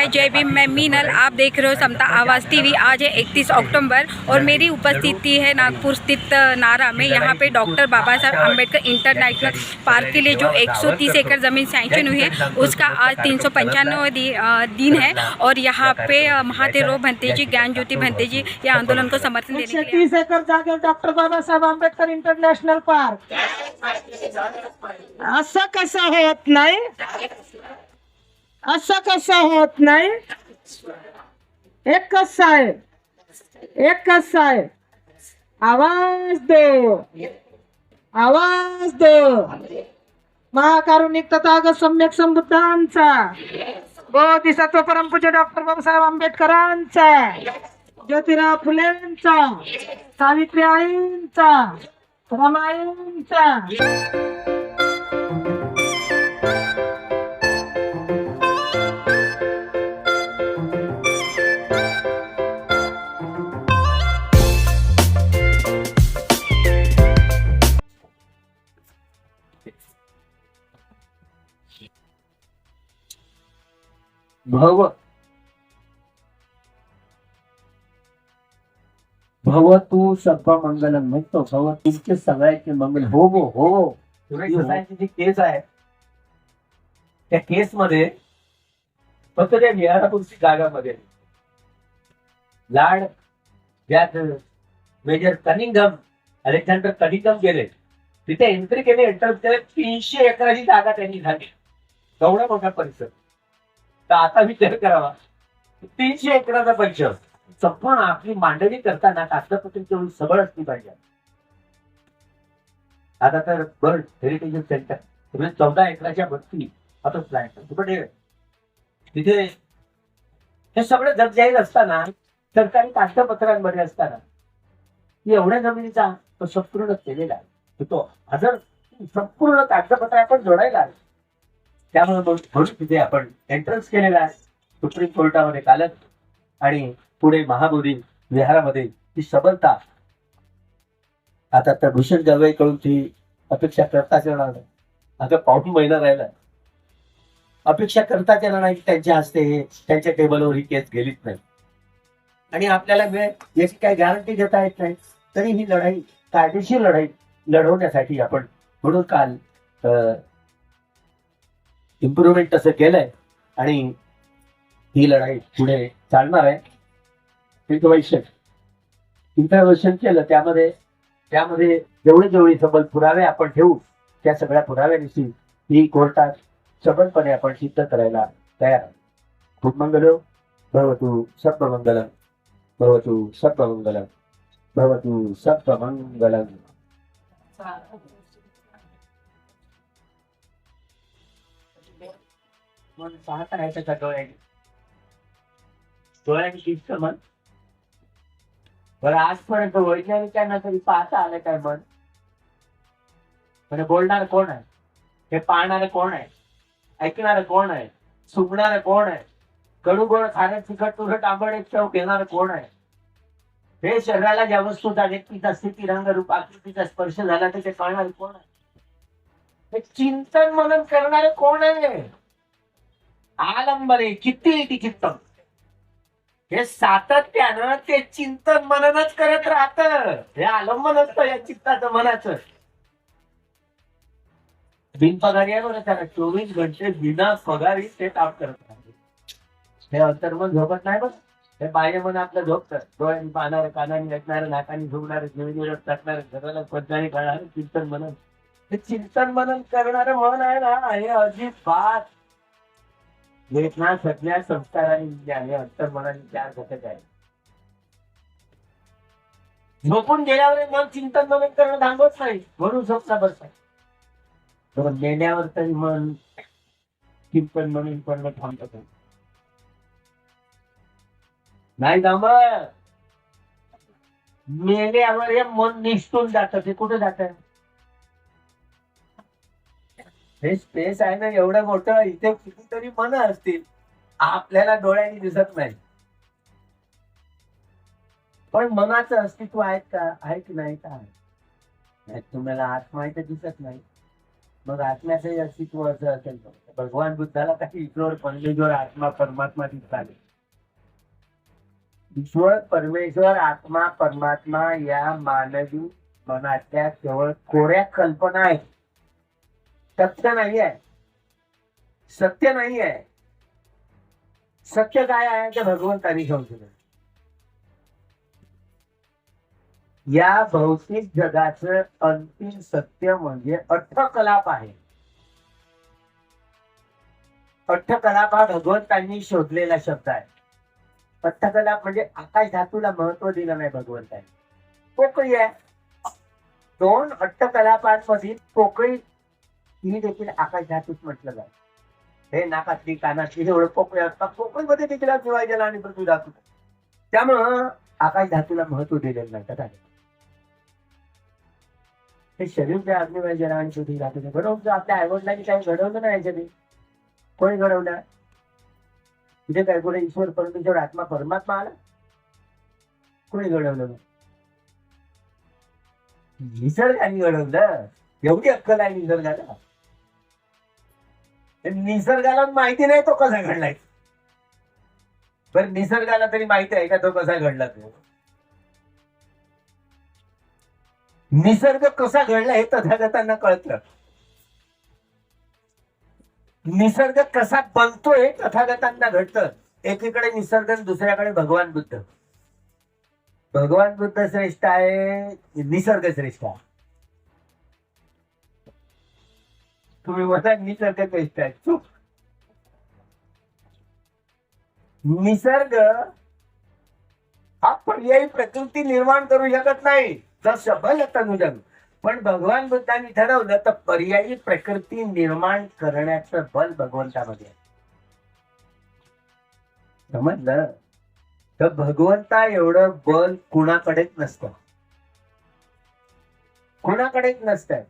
जय जय भीम। मैं मीनल, आप देख रहे हो समता आवाज़ टीवी। आज है 31 अक्टूबर और मेरी उपस्थिति है नागपुर स्थित नारा में। यहाँ पे डॉक्टर बाबा साहब अम्बेडकर इंटरनेशनल पार्क के लिए जो 130 एकड़ ज़मीन सैंक्शन हुई है उसका आज 395 दिन है। और यहाँ पे महादेव भंते जी, ज्ञान ज्योति भंते जी ये आंदोलन को समर्थन देने के लिए 130 एकड़ जागेवर doctor Babasaheb Ambedkar international park असं कसं होत नाही, असं कसं होत नाही। एकच साहेब, एकच साहेब, आवाज दो, आवाज दो। महाकारुणिक तथागत सम्यक संबुद्धांचा, बोधिसत्व परमपूज्य डॉक्टर बाबासाहेब आंबेडकरांचा, ज्योतिराव फुलेंचा, सावित्री आईंचा, रमाईंचा। भव भवतु सर्वमंगलम म्हणतो, भव तुमचे सगळ्याचे मंगल हो हो हो। सोसायटीची जी केस आहे त्या केस मध्ये फक्त त्या विहारापुरती जागामध्ये लाड ज्यात मेजर कनिंगम, अलेक्झांडर कनिंगम गेले तिथे एंट्री केली। एंटर केले 300 एकराची जागा त्यांनी झाली, एवढा मोठा परिसर। तर आता विचार करावा 300 एकराचा परिसर, पण आपली मांडणी करताना कागदपत्र तेवढी सबळ असली पाहिजे। आता तर बर्ड हेरिटेज सेंटर 14 एकराच्या वरती आता प्लॅन पण तिथे हे सगळं जगजाहीर असताना, सरकारी कागदपत्रांमध्ये असताना एवढ्या जमिनीचा तो संपूर्ण केलेला आहे, तो हजर संपूर्ण कागदपत्र आपण जोडायला आहे। त्यामुळे म्हणून तिथे आपण एंट्रन्स केलेला आहे सुप्रीम कोर्टामध्ये कालच, आणि पुढे महाबोधी विहारामध्ये ती सबलता आता तर भूषण गवईकडून ती अपेक्षा करताच येणार नाही। आता पाऊण महिना राहिला, अपेक्षा करताच येणार नाही की त्यांच्या हस्ते त्यांच्या टेबलवर ही केस गेलीच नाही, आणि आपल्याला वेळ याची काही गॅरंटी देता येत नाही। तरी ही लढाई, कायदेशीर लढाई लढवण्यासाठी आपण म्हणून काल इम्प्रुव्हमेंट तसं केलंय आणि ही लढाई पुढे चालणार आहे। इंटरव्हेन्शन केलं, त्यामध्ये जेवढे सबल पुरावे आपण ठेवू त्या सगळ्या पुराव्यानिशी ही कोर्टात सबलपणे आपण सिद्ध करायला तयार आहे। खूप मंगल भवतु सर्वमंगलम, भवतु सर्वमंगलम, भवतु सर्वमंगलम। मन पाहता आहे त्याच्या डोळ्याने शिस्त मन बरं। आजपर्यंत वैज्ञानिकांना तरी पाहता आलं काय मन? म्हणजे बोलणार कोण आहे, हे पाहणारे कोण आहे, ऐकणारे कोण आहे, सुकणारे कोण आहे, कडू गोड खाण्यात तिखट तुरट आंबट एक चव घेणारे कोण आहे, हे शरीराला ज्या वस्तूचा व्यक्तीचा स्थिती रंग रूप आकृतीचा स्पर्श झाला ते कळणारे कोण आहे, हे चिंतन मनन करणारे कोण आहे, आलंबने किती चित्तम, हे सातत्यानं ते चिंतन मननच करत राहत। हे आलंबन असतं या चित्ताचं मनाचं। बिनपगारी आहे बरं, त्याला 24 घंटे बिना पगारी ते काम करत राहते। हे अंतर्मन झोपत नाही बघ, हे बाह्य मन आपलं झोपतं। डोळ्यांनी पाहणारं, कानाने ऐकणारं, नाकाने झोपणारं, जीवनीवर टाकणारं, घराला पद्धतीने कळणारं चिंतन मनन, हे चिंतन मनन करणारं मन आहे ना, हे अजिबात वेदना सगळ्या संस्कारांनी ज्ञान अंतर्मनाने चार घटक आहे। झोपून गेल्यावर मन चिंतन मनन करणं थांबत नाही, म्हणून स्वप्न बसतात। मेल्यावर तरी मन चिंतन मनन करणं थांबत नाही थांब। मेल्यावर हे मन निसटून जातं, ते कुठे जात? हे स्पेस आहे ना एवढं मोठं, इथे कितीतरी मन असतील, आपल्याला डोळ्यांनी दिसत नाही, पण मनाचं अस्तित्व आहे का, आहे की नाही का? तुम्हाला आत्मा इथे दिसत नाही, मग आत्म्याचंही अस्तित्व असं असेल तर भगवान बुद्धाला काही ईश्वर परमेश्वर आत्मा परमात्मा दिसताले. ईश्वर परमेश्वर आत्मा परमात्मा या मानवी मनातल्या केवळ कोऱ्या कल्पना आहेत. सत्य नाही आहे. सत्य नाही आहे. सत्य काय आहे ते भगवंतानी शोधलं. या भौतिक जगाचं अंतिम सत्य म्हणजे अठ्ठकलाप आहे. अठ्ठकलाप हा भगवंतांनी शोधलेला शब्द आहे. अठ्ठकलाप म्हणजे आकाश धातूला महत्व दिलं नाही भगवंतांनी. पोकळी आहे. 2 अठ्ठकलापांमधील पोकळी ही देखील आकाश धातूच म्हटलं जातं. हे नाकातली कानातली एवढं पोकळी असतात. पोकळीमध्ये देखील अग्निवायू आणि पृथ्वी धातू. त्यामुळं आकाश धातूला महत्व दिलेलं नाही. कथा हे शरीर त्या अग्निवायू आणि पृथ्वी धातू घडवलं. आपल्या आईवडिलांनी काही घडवलं नाही याच्याने. कोणी घडवलं? तिथे काय कोणी ईश्वर परमेश्वर आत्मा परमात्मा आला? कोणी घडवलं? निसर्गाने घडवलं. एवढी अक्कल आहे निसर्गाला. निसर्गाला माहिती नाही तो कसा घडलाय. पण निसर्गाला तरी माहिती आहे का तो कसा घडला. तो निसर्ग कसा घडला हे तथागतांना कळतं. निसर्ग कसा बनतोय तथागतांना घडतं. एकीकडे निसर्ग दुसऱ्याकडे भगवान बुद्ध. भगवान बुद्ध श्रेष्ठ आहे, निसर्ग श्रेष्ठ आहे. तुम्ही म्हणता निसर्ग श्रेष्ठ आहे. चूक. निसर्ग हा पर्यायी प्रकृती निर्माण करू शकत नाही. जसं बल तनुजन. पण भगवान बुद्धांनी ठरवलं तर पर्यायी प्रकृती निर्माण करण्याचं बल भगवंतामध्ये आहे. समजलं? तर भगवंता एवढं बल कुणाकडेच नसतं. कुणाकडेच नसतं.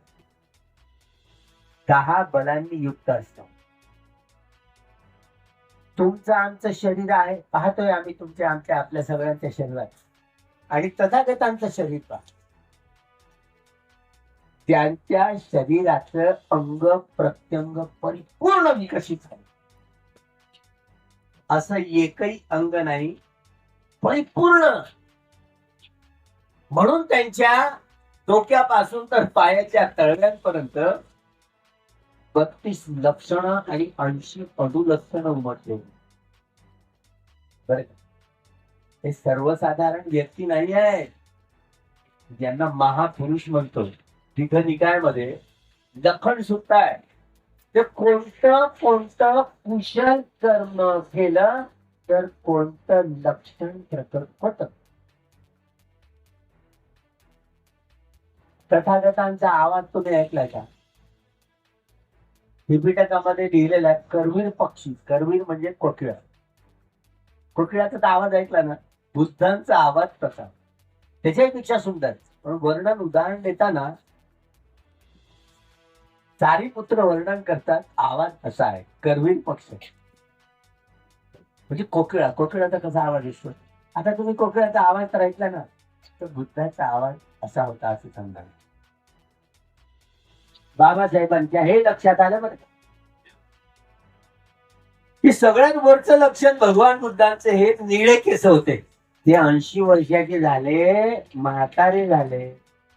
10 बलांनी युक्त असतं. तुमचं आमचं शरीर आहे. पाहतोय आम्ही तुमच्या आमच्या आपल्या सगळ्यांच्या शरीरात. आणि तथागतांचं शरीर पहा. त्यांच्या शरीराचं अंग प्रत्यंग परिपूर्ण विकसित आहे. असं एकही अंग नाही परिपूर्ण. म्हणून त्यांच्या डोक्यापासून तर पायाच्या तळव्यांपर्यंत 32 लक्षणं आणि 80 अणुलक्षणं उमटले. बरं, हे सर्वसाधारण व्यक्ती नाही आहे ज्यांना महापुरुष म्हणतो. तिथं निकायमध्ये लखन सुद्धा आहे. ते कोणतं कुशल कर्म केलं तर कोणतं लक्षण प्रकट होतं. तथागतांचा आवाज तुम्ही ऐकलाय का? त्रिपिटकामध्ये लिहिलेला आहे करवीर पक्षी. करवीर म्हणजे कोकिळा. कोकिळाचा तर आवाज ऐकला ना. बुद्धांचा आवाज तसा, त्याच्यापेक्षा सुंदर. पण वर्णन उदाहरण देताना चारी पुत्र वर्णन करतात. आवाज असा आहे करवीर पक्षी म्हणजे कोकिळा. कोकिळाचा कसा आवाज असतो. आता तुम्ही कोकिळाचा आवाज तर ऐकला ना, तर बुद्धाचा आवाज असा होता असं समजा. बाबासाहेबांच्या हे लक्षात आलं बरं की सगळ्यात वरचं लक्षण भगवान बुद्धांचे हे निळे केस होते. ते 80 वर्षाचे झाले, म्हातारे झाले,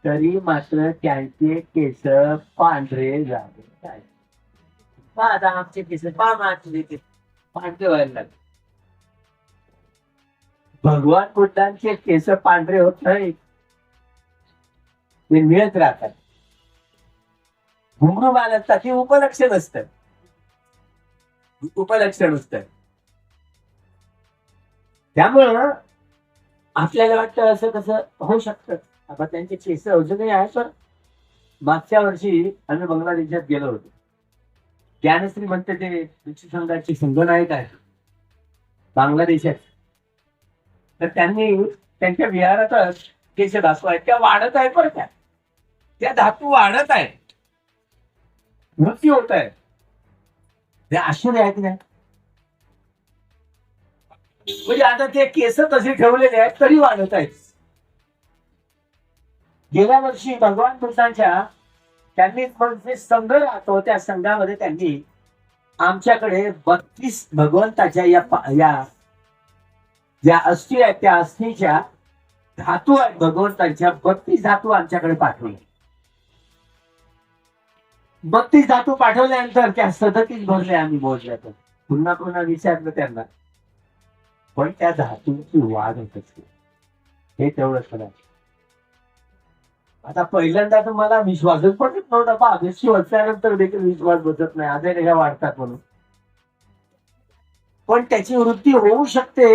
तरी मात्र त्यांचे केस पांढरे झाले. आता आमचे केस पांढरे व्हायला लागले. भगवान बुद्धांचे केस पांढरे होत नाही, ते मिळत राहतात. घुंगरू बाळगतात. हे उपलक्षण असतं. उपलक्षण असतं. त्यामुळं आपल्याला वाटतं असं कसं होऊ शकतं. आता त्यांचे केस अजूनही आहेत. पण मागच्या वर्षी आम्ही बांगलादेशात गेलो होतो. ज्ञानश्री म्हणते ते विश्व संघाचे संघनायक आहेत बांगलादेशात. तर त्यांनी त्यांच्या विहारातच केस धातू आहेत त्या वाढत आहेत. बरं त्या धातू वाढत आहेत, मृत्यू होत आहे. ते आश्चर्य आहे की नाही. म्हणजे आता ते केस तसे ठेवलेले आहेत तरी वाढत आहेत. गेल्या वर्षी भगवान बुद्धांच्या त्यांनी मग जे संघ राहतो त्या संघामध्ये त्यांनी आमच्याकडे 32 भगवंताच्या या ज्या अस्थी आहेत त्या अस्थीच्या धातू आहेत भगवंतांच्या 32 धातू आमच्याकडे पाठवले. 32 धातू पाठवल्यानंतर त्या 37 भरले आम्ही मोजल्या. तर पुन्हा पुन्हा विचारलं त्यांना, पण त्या धातूंची वाढ होत असते हे तेवढं खरं. आता पहिल्यांदा तुम्हाला विश्वासच पडत नव्हता. 200 वर्षानंतर देखील विश्वास बसत नाही अजून ह्या वाढतात म्हणून. पण त्याची वृत्ती होऊ शकते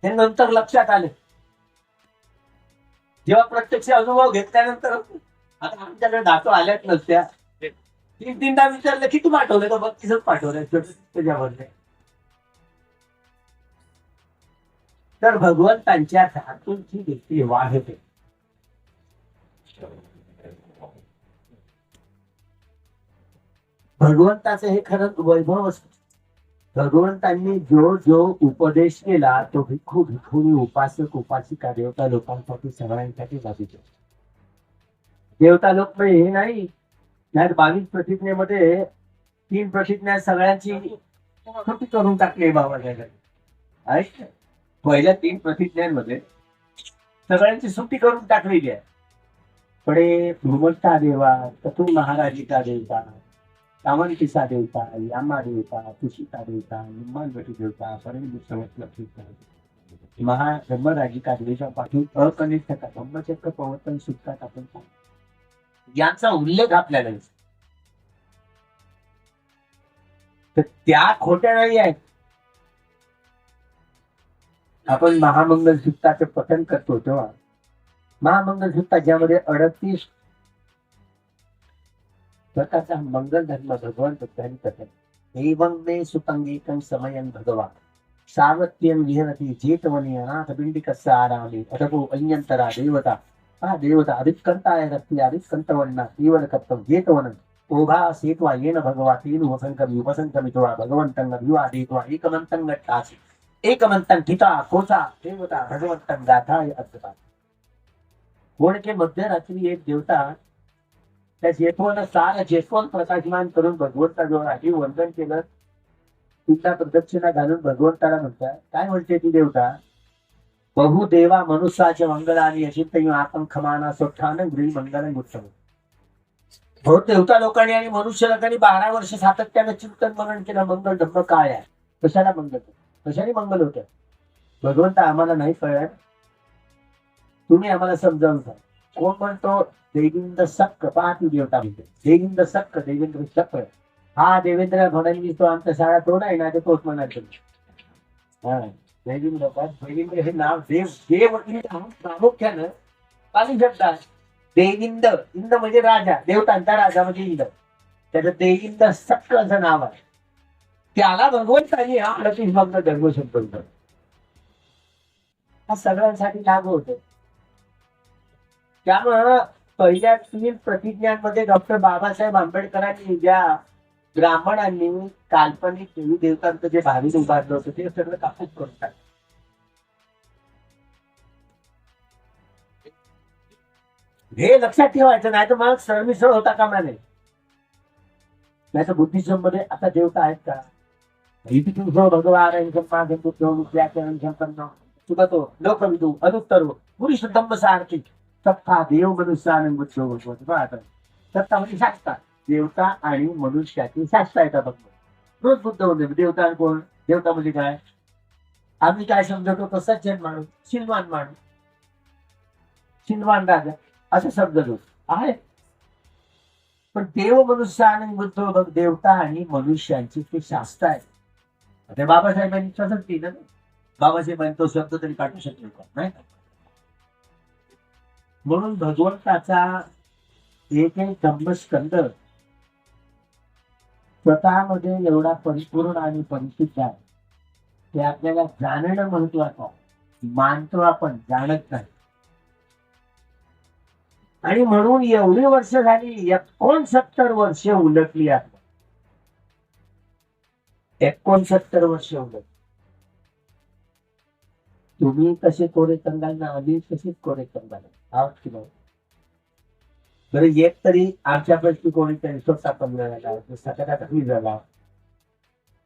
हे नंतर लक्षात आले. जेव्हा प्रत्यक्ष अनुभव घेतल्यानंतर आता आमच्याकडे धातू आल्याच नसत्या. 3-3दा विचारलं किती पाठवले तर 32च पाठवले त्याच्यामध्ये. तर भगवंतांच्या धातूंची देखील वाढ होते. भगवंताचं हे खरंच वैभव असतं. भगवंतांनी जो जो उपदेश केला तो भिक्खू भिक्खुनी उपासक उपासिका देवता लोकांसाठी सगळ्यांसाठी लागू. देवता लोक म्हणजे हे नाही. 22 प्रतिज्ञेमध्ये 3 प्रतिज्ञा सगळ्यांची छोटी करून टाकली बाबा. पहिल्या 3 प्रतिज्ञांमध्ये सगळ्यांची सुट्टी करून टाकलेली आहे. पडे भूमंता देवा, तू महाराजिका देवता, कामंतिसा देवता, यामा देवता, तुषिता देवता, निम्मानवटी देवता, परमविष्णू महाब्रह्मराजिका देवतापासून अकनिष्ठ ब्रह्मचक्र प्रवर्तन सुटतात आपण यांचा उल्लेख आपल्याला दिसतो. तर त्या खोट्या नाही आहेत. आपण महामंगल सूक्ताचे पठण करतो तेव्हा महामंगल सूक्ता ज्यामध्ये 38 प्रकारचा मंगल धर्म भगवान बुद्धांनी कथन. एवं मे सुतंगीकं समयं भगवा सावत्यं विहरति जेतवने अनाथपिंडिकस्य आरामे अथपो अन्यंतरा देवता देवता अधिकंताय रक्ति अधिकंतवन्ना तीव्रकत्वं जेतवनं ओघा सेत्वा येन भगवा तेन वसंकं उपसंकमित्वा भगवन्तं अभिवादयित्वा एकमन्तं गच्छासि एकमंतन ठिता कोचा देवता भगवंतन गाथाय अद्भुता. कोणके मध्यरात्री एक देवता त्या जेठवण सार जेठवण प्रकाशमान करून भगवंताजवळ आधी वंदन केलं. तिला प्रदक्षिणा घालून भगवंताला म्हणतात, काय म्हणते ती देवता, बहुदेवा मनुष्याचे मंगळाने अशित आपण खमाना सोठान गृही मंगल उत्तम. बहुत देवता लोकांनी आणि मनुष्य लोकांनी 12 वर्ष सातत्यानं चिंतन मनन केलं मंगल धर्म काय आहे, कशाला मंगल कशाने मंगल होतं. भगवंत आम्हाला नाही कळत, तुम्ही आम्हाला समजावून सांगा. कोण म्हणतो देवेंद्र सक्क, पाहती देवता म्हणते देवेंद्र सक्क, देवेंद्र सक्क. हा देवेंद्र म्हणाली तो आमच्या शाळा तो नाही ना, ते तोच म्हणायचं. हा देवेंद्र देवेंद्र हे नाव देव देव प्रामुख्यानं पाली शब्द आहे. देविंद इंद म्हणजे राजा, देवतांचा राजा म्हणजे इंद. त्याचं देविंद सक्क असं नाव आहे. त्याला भगवंतानी हा प्रतिभक्त धर्म शब्द हा सगळ्यांसाठी लागू होतो. त्यामुळं पहिल्या 3 प्रतिज्ञांमध्ये डॉक्टर बाबासाहेब आंबेडकरांनी ज्या ब्राह्मणांनी काल्पनिक देवी देवतांचं जे भाविक उभारलं होतं ते सगळं कापूस करून टाकलं. हे लक्षात ठेवायचं, नाही तर मग सरमिसळ होता कामा नये. नाही तर बुद्धिझम मध्ये आता देवता आहेत का, भगवान सुगतो लोकविदू अनुत्तरो पुरुष धम्म सारथी सत्ता देव मनुष्यानं सत्ता म्हणजे शास्त्रा, देवता आणि मनुष्याची शास्त्रा येतात. बघ रोज बुद्ध होते. देवता कोण, देवता म्हणजे काय, आम्ही काय समजतो तो सज्जन माणूस, शिलवान माणूस, शिलवान राजा असं समजतो आहे. पण देव मनुष्यानं बुद्ध बघ, देवता आणि मनुष्यांची ते शास्त्र आहे. आता बाबासाहेबांनी तसंच केलं ना. बाबासाहेबांनी तो शब्द तरी काढू शकले का नाही. म्हणून भगवंताचा एक एक धम्मस्कंद स्वतःमध्ये एवढा परिपूर्ण आणि परिशुद्ध आहे ते आपल्याला जाणणं महत्वाचं आहे. मानतो आपण, जाणत नाही. आणि म्हणून एवढी वर्ष झाली, 69 वर्ष उलटली आहे. 69 वर्ष उलट. तुम्ही कसे कोरे कंगाल ना आम्ही तशीच कोरे कंगाल आहोत की नाही. बरं एक तरी आमच्यापैकी कोणीतरी स्वतः पंधरा झाला सकाळी झाला.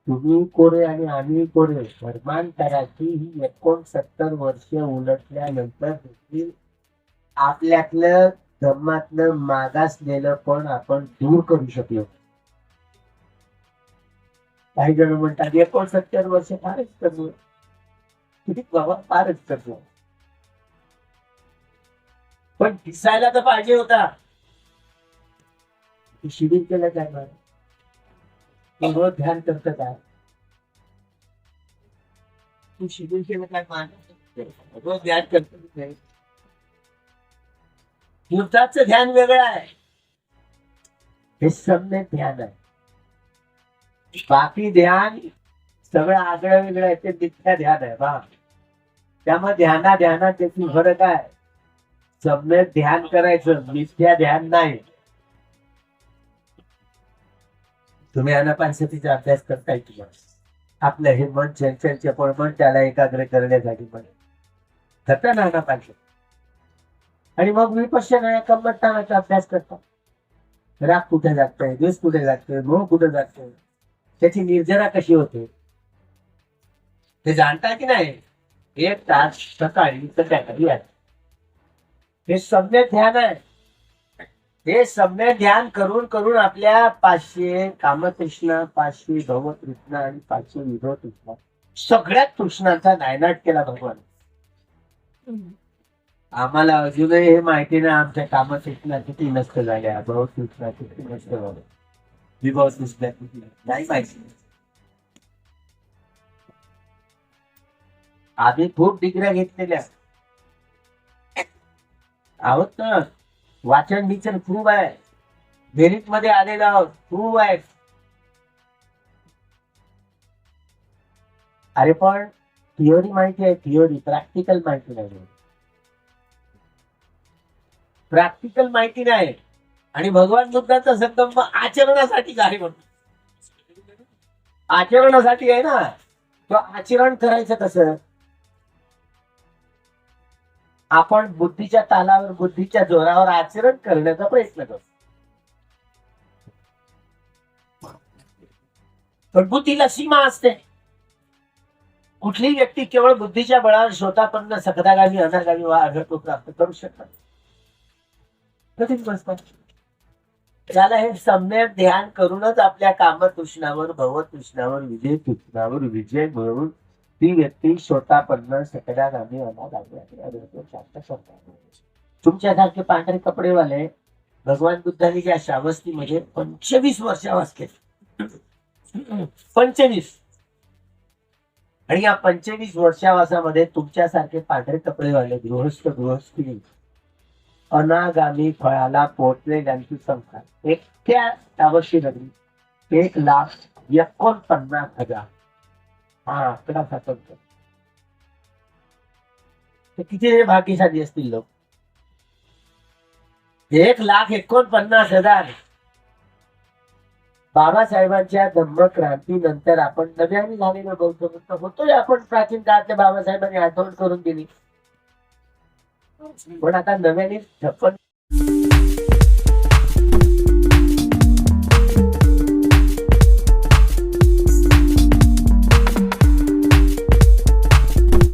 तुम्ही कोरे आणि आम्ही कोरे धर्मांतराची ही 69 वर्ष उलटल्यानंतर देखील आपल्यातलं धर्मातलं मागासलेलं पण आपण दूर करू शकलो. काही जण म्हणतात 69 वर्ष फारच करलो. किती बाबा फारच करलो. पण दिसायला तर पाहिजे होता. शिबिर केलं काय बरं? रोज ध्यान करत काय? तू शिबिर केलं काय मान? रोज ध्यान करत नाही. कीर्ताचं ध्यान वेगळं आहे. हे सम्यक ध्यान आहे. बाकी ध्यान सगळं आगळं वेगळं आहे. ते मिथ्या ध्यान आहे बा. त्यामुळे ध्यानात त्याची फरक आहे. सम्यक ध्यान करायचं, मिथ्या ध्यान नाही. तुम्ही आनापानसतीचा अभ्यास करताय तुम्हाला आपलं हे मन चंचलचे पण मन त्याला एकाग्र करण्यासाठी पण करता ना आनापानसती. आणि मग विपश्यना कम्मटतानाचा अभ्यास करता. राग कुठे लागतोय, द्वेष कुठे लागतोय, मोह कुठे लागतोय, त्याची निर्जरा कशी होते ते जाणता की नाही. 1 तास सकाळी संध्याकाळी आहे. हे सम्यक ध्यान आहे. हे सम्यक ध्यान करून करून आपल्या 500 कामतृष्णा, 500 भवतृष्णा आणि 500 विभवतृष्णा सगळ्यात तृष्णांचा नायनाट केला भगवान. आम्हाला अजूनही हे माहिती नाही आमच्या कामतृष्णा किती नष्ट झाल्या, भवतृष्णा किती नष्ट झाल्या, विभवतृष्णा किती नाही माहिती. आम्ही खूप डिग्र्या घेतलेल्या आहोत ना. वाचन बिचन खूप आहे. मेरिट मध्ये आलेलो आहोत खूप आहे. अरे पण थिओरी माहिती आहे. थिओरी प्रॅक्टिकल माहिती नाही. प्रॅक्टिकल माहिती नाही. आणि भगवान बुद्धाचा संकल्प आचरणासाठी काय म्हणतो. आचरणासाठी आहे ना. तो आचरण करायचं कसं. आपण बुद्धीच्या तालावर बुद्धीच्या जोरावर आचरण करण्याचा प्रयत्न करतो. पण बुद्धीला सीमा असते. कुठलीही व्यक्ती केवळ बुद्धीच्या बळावर स्वतःपर्यंत सकदागामी अनागामी वा अर्हत्व प्राप्त करू शकतात. कधीच बसतात. त्याला हे सम्यक ध्यान करूनच आपल्या कामतृष्णावर भवतृष्णावर विजय तृष्णावर विजय मिळवून ती व्यक्ती स्वतःपर्यंत सकदागामी अनागामी तुमच्यासारखे पांढरे कपडेवाले भगवान बुद्धांनी ज्या श्रावस्तीमध्ये 25 वर्षावास केले. 25 आणि या 25 वर्षावासामध्ये तुमच्यासारखे पांढरे कपडेवाले गृहस्थी अनागामी फळाला पोहोचलेल्यांची संख्या एकट्या श्रावस्ती नगरी 1,49,000. हा आकडा सापडतो. किती भाग्यशाली असतील लोक. 1,49,000. बाबासाहेबांच्या धम्मक्रांतीनंतर आपण नव्याने झालेलं बौद्ध मुक्त होतोय. आपण प्राचीन काळातल्या बाबासाहेबांनी आठवण करून दिली. पण आता नव्याने 56